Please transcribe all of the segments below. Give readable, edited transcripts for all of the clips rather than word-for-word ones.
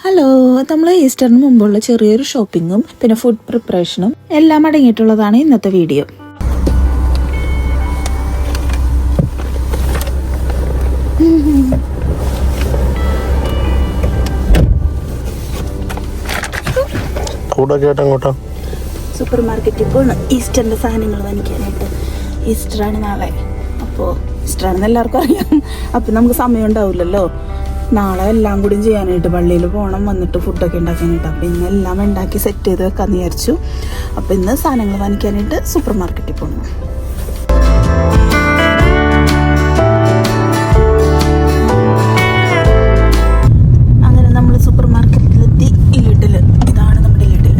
Hello, നമ്മൾ ഈസ്റ്ററിന് മുമ്പുള്ള ചെറിയൊരു ഷോപ്പിങ്ങും പിന്നെ ഫുഡ് പ്രിപ്പറേഷനും എല്ലാം അടങ്ങിയിട്ടുള്ളതാണ് ഇന്നത്തെ വീഡിയോ. സൂപ്പർ മാർക്കറ്റിൽ പോകണം ഈസ്റ്ററിന്റെ സാധനങ്ങൾ വാങ്ങിക്കാനായിട്ട്. ഈസ്റ്ററാണ് നാളെ. അപ്പോൾ ഈസ്റ്ററാണെന്ന് എല്ലാവർക്കും അറിയാം. അപ്പം നമുക്ക് സമയം ഉണ്ടാവില്ലല്ലോ. നാളെ എല്ലാം കൂടി ചെയ്യാനായിട്ട് പള്ളിയിൽ പോകണം, വന്നിട്ട് ഫുഡൊക്കെ ഉണ്ടാക്കാനായിട്ട്. അപ്പം ഇന്ന് എല്ലാം ഉണ്ടാക്കി സെറ്റ് ചെയ്ത് വെക്കാമെന്ന് വിചാരിച്ചു. അപ്പം ഇന്ന് സാധനങ്ങൾ വാങ്ങിക്കാനായിട്ട് സൂപ്പർ മാർക്കറ്റിൽ പോകണം. അങ്ങനെ നമ്മൾ സൂപ്പർ മാർക്കറ്റിലെത്തി. ലിഡിൽ, ഇതാണ് നമ്മുടെ ലിഡിൽ.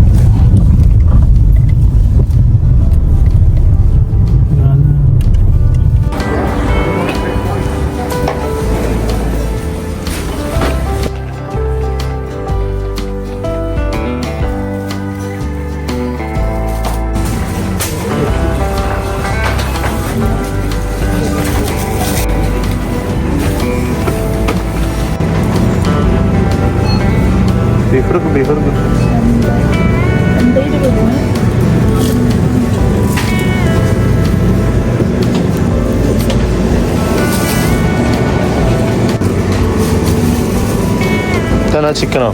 ചിക്കനോ?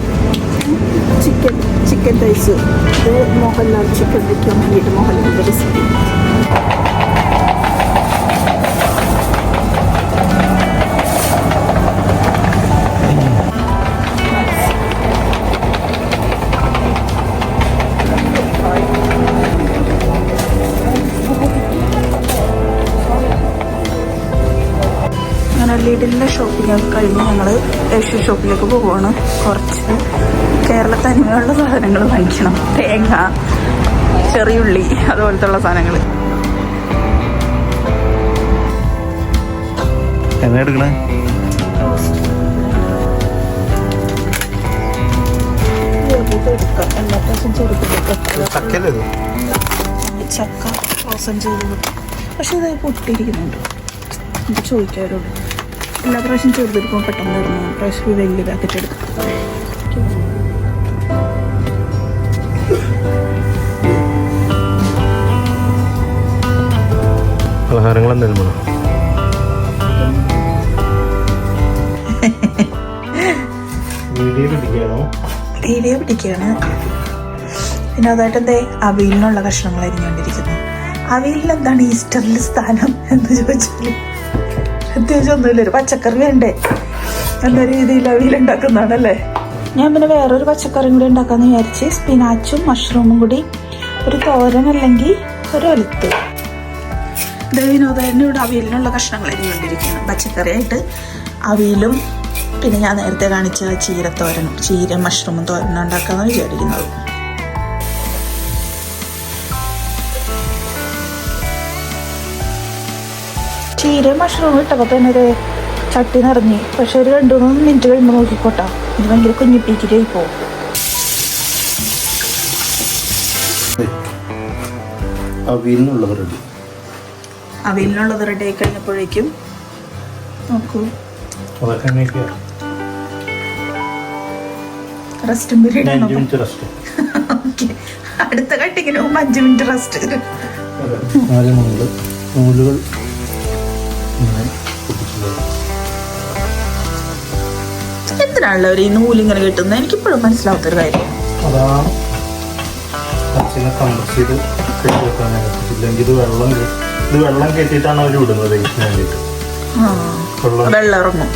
Chicken rice. ഇത് മോഹൻലാൽ ചിക്കൻ വയ്ക്കാൻ വേണ്ടിയിട്ട് മോഹൻലാലിൻ്റെ റെസിപ്പി. ലിഡിലിൻ്റെ ഷോപ്പിംഗ് ഒക്കെ കഴിഞ്ഞ് ഞങ്ങൾ ഏഷ്യൻ ഷോപ്പിലേക്ക് പോവുകയാണ്. കുറച്ച് കേരള തനിമയുള്ള സാധനങ്ങൾ വാങ്ങിക്കണം. തേങ്ങ, ചെറിയുള്ളി, അതുപോലത്തെ ഉള്ള സാധനങ്ങൾ. എടുക്കണേ ചക്ക ഫ്രോസൺ ചെയ്ത് കിട്ടും. പക്ഷെ ഇത് പൊട്ടിയിരിക്കുന്നുണ്ട്. എനിക്ക് ചോദിക്കാറുണ്ട്. എല്ലാ പ്രാവശ്യം ചെറുതെടുക്കുമ്പോൾ പെട്ടെന്ന് തരുന്നു. പ്രാവശ്യം വലിയ പാക്കറ്റ് എടുക്കും. പലഹാരങ്ങൾ എന്തെങ്കിലും വീഡിയോ പിടിക്കുകയാണ്. പിന്നെ അതായിട്ട് എന്തേ അവിയലിനുള്ള കഷ്ണങ്ങൾ അരിഞ്ഞുകൊണ്ടിരിക്കുന്നു. അവിയലിൽ എന്താണ് ഈസ്റ്ററിൽ സ്ഥാനം എന്ന് ചോദിച്ചാൽ അത്യാവശ്യം ഒന്നുമില്ല. ഒരു പച്ചക്കറി വേണ്ടേ? നല്ല രീതിയിൽ അവിയലുണ്ടാക്കുന്നതാണല്ലേ. ഞാൻ പിന്നെ വേറൊരു പച്ചക്കറിയും കൂടി ഉണ്ടാക്കാമെന്ന് വിചാരിച്ച് സ്പിനാച്ചും മഷ്റൂമും കൂടി ഒരു തോരൻ അല്ലെങ്കിൽ ഒരു ഒലുത്ത്. വിനോദന് ഇവിടെ അവിയലിനുള്ള കഷ്ണങ്ങൾ അരിഞ്ഞുകൊണ്ടിരിക്കുകയാണ്. പച്ചക്കറിയായിട്ട് അവിയലും പിന്നെ ഞാൻ നേരത്തെ കാണിച്ച ചീരത്തോരനും ചീര മഷ്റൂമും തോരനും ഉണ്ടാക്കാമെന്ന് വിചാരിക്കുന്നത്. ചീര മഷ്റൂം ഇട്ടപ്പോൾ തന്നെ ഒരു ചട്ടി നിറഞ്ഞ്. പക്ഷെ ഒരു 2-3 മിനിറ്റ് കഴിയുമ്പോൾ നോക്കിക്കോട്ടാ, ഇത് ഭയങ്കര കുഞ്ഞിപ്പീക്കിട്ടായി പോകും. അവിയലിനുള്ളത് റെഡി ആയി കഴിഞ്ഞപ്പോഴേക്കും നോക്കൂ റെസ്റ്റും പീരീഡ്. അടുത്ത കട്ടിങ്ങിന് 5 മിനിറ്റ് റെസ്റ്റ്. നൂലുകൾ എന്തിനാണല്ലോ ഒരു ഈ നൂലിങ്ങനെ കിട്ടുന്നത്? എനിക്കിപ്പോഴും മനസ്സിലാവാത്തൊരു കാര്യം. വെള്ളം കെട്ടിട്ടാണ് അവർ വിടുന്നത്. വെള്ളം ഇറങ്ങും.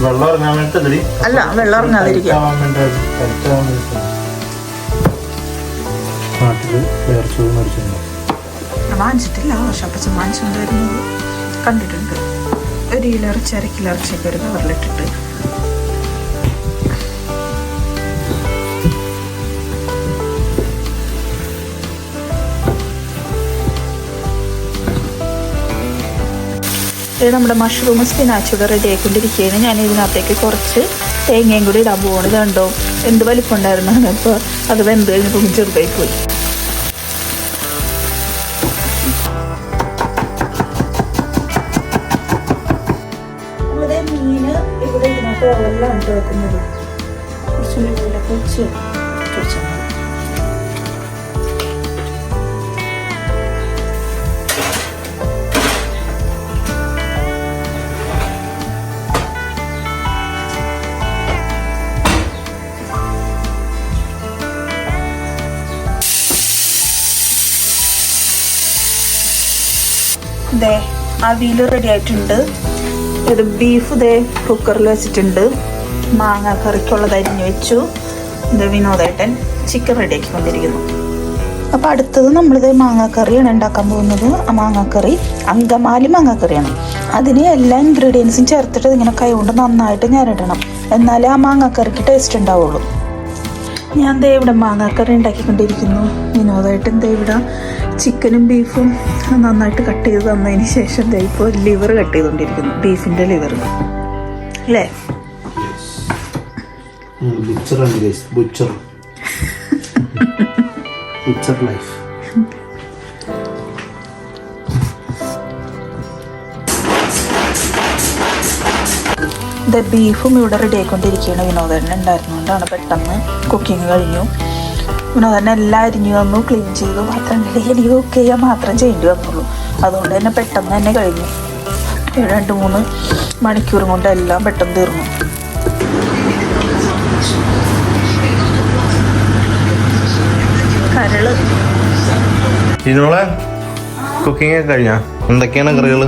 വെള്ളം ഇറങ്ങാൻ വേണ്ടി അല്ല, വെള്ളം ഇറങ്ങാതിരിക്കാം. നാട്ടില് വേർച്ചവും മരിച്ചിട്ടുണ്ട്. വാങ്ങിച്ചിട്ടില്ല. പക്ഷെ അപ്പച്ചൻ വാങ്ങിച്ചുകൊണ്ടായിരുന്നത് കണ്ടിട്ടുണ്ട്. 1 കിലോ ഇറച്ചി 1/2 കിലോ ഇറച്ചിയൊക്കെ ഒരു കവറിലിട്ടിട്ട്. നമ്മുടെ മഷ്റൂം സ്പിനാച്ചൂടെ റെഡി ആയിക്കൊണ്ടിരിക്കുകയാണ്. ഞാൻ ഇതിനകത്തേക്ക് കുറച്ച് തേങ്ങയും കൂടി ഇടാൻ പോവാണ്. ഇത് കണ്ടോ എന്ത് വലിപ്പം ഉണ്ടായിരുന്നാണ്. അപ്പോൾ അത് വെന്ത് കഴിഞ്ഞപ്പോൾ ചെറുതായി പോയി. മീന് ഇവിടെ ഇതിനകത്ത് വെള്ളം ഇട്ട് വെക്കുന്നത്. കുറച്ച് ഉള്ളിലൊക്കെ വെച്ച് പൊടിച്ചാൽ മതി. ദേ അവിയൽ റെഡി ആയിട്ടുണ്ട്. ഇത് ബീഫ് ദേ കുക്കറിൽ വെച്ചിട്ടുണ്ട്. മാങ്ങ കറിക്കുള്ളത് അരിഞ്ഞു വെച്ചു. ഇത് വിനോദേട്ടൻ ചിക്കൻ റെഡിയാക്കിക്കൊണ്ടിരിക്കുന്നു. അപ്പോൾ അടുത്തത് നമ്മളിത് മാങ്ങാക്കറിയാണ് ഉണ്ടാക്കാൻ പോകുന്നത്. ആ മാങ്ങാക്കറി അങ്കമാലി മാങ്ങാക്കറിയാണ്. അതിന് എല്ലാ ഇൻഗ്രീഡിയൻസും ചേർത്തിട്ട് ഇങ്ങനെ കൈകൊണ്ട് നന്നായിട്ട് ഞരടണം, എന്നാലേ ആ മാങ്ങാക്കറിക്ക് ടേസ്റ്റ് ഉണ്ടാവുള്ളൂ. ഞാൻ ദേ ഇവിടെ മാങ്ങാക്കറി ഉണ്ടാക്കിക്കൊണ്ടിരിക്കുന്നു. വിനോദേട്ടൻ ദേ ഇവിടെ ചിക്കനും ബീഫും നന്നായിട്ട് കട്ട് ചെയ്ത് തന്നതിന് ശേഷം ദേ ഇപ്പോൾ ലിവർ കട്ട് ചെയ്തുകൊണ്ടിരിക്കുന്നു. ബീഫിൻ്റെ ലിവർ അല്ലേ? ലൈഫ്. ഇത് ബീഫും ഇവിടെ റെഡി ആയിക്കൊണ്ടിരിക്കുകയാണ്. വിനോദേട്ടൻ ഉണ്ടായിരുന്നുകൊണ്ടാണ് പെട്ടെന്ന് കുക്കിംഗ് കഴിഞ്ഞു. വിനോദേട്ടൻ എല്ലാം അരിഞ്ഞു തന്നു, ക്ലീൻ ചെയ്തു. പാത്രം എനിക്ക് കുക്ക് ചെയ്യാൻ മാത്രം ചെയ്യേണ്ടി വന്നുള്ളൂ. അതുകൊണ്ട് തന്നെ പെട്ടെന്ന് തന്നെ കഴിഞ്ഞു. 2-3 മണിക്കൂർ കൊണ്ട് എല്ലാം പെട്ടെന്ന് തീർന്നു. കരള് ഇതിനോളെ കുക്കിംഗ് ഒക്കെ കഴിഞ്ഞാ? എന്തൊക്കെയാണ് കറികൾ?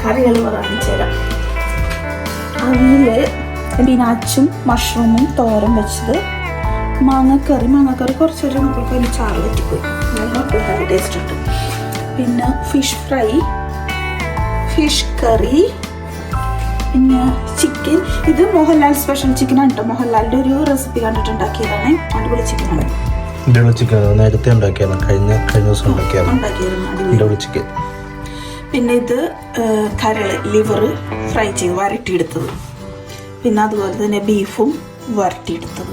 കാണിച്ചു തരാം. അവിയല്, ബിനാച്ചും മഷ്റൂമും തോരൻ വെച്ചത്, മാങ്ങക്കറി കുറച്ചൊരു നമുക്ക് അതിന് ചാറ് പറ്റിപ്പോയി, നല്ല ടേസ്റ്റ് ഉണ്ട്. പിന്നെ ഫിഷ് ഫ്രൈ, ഫിഷ് കറി, പിന്നെ ചിക്കൻ. ഇത് മോഹൻലാൽ സ്പെഷ്യൽ ചിക്കനാണ് കേട്ടോ. മോഹൻലാലിൻ്റെ ഒരു റെസിപ്പി കണ്ടിട്ടുണ്ടാക്കിയതാണ്. അടിപൊളി ചിക്കനാണ്. ചിക്കൻ നേരത്തെ ഉണ്ടാക്കിയാണ്, കഴിഞ്ഞ ദിവസം ഉണ്ടാക്കിയാണ് ചിക്കൻ. പിന്നെ ഇത് കരള് ലിവർ ഫ്രൈ ചെയ്ത് വരട്ടിയെടുത്തത്. പിന്നെ അതുപോലെ തന്നെ ബീഫും വരട്ടിയെടുത്തത്.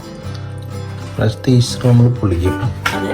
നമ്മൾ പൊളിക്കും. അതെ.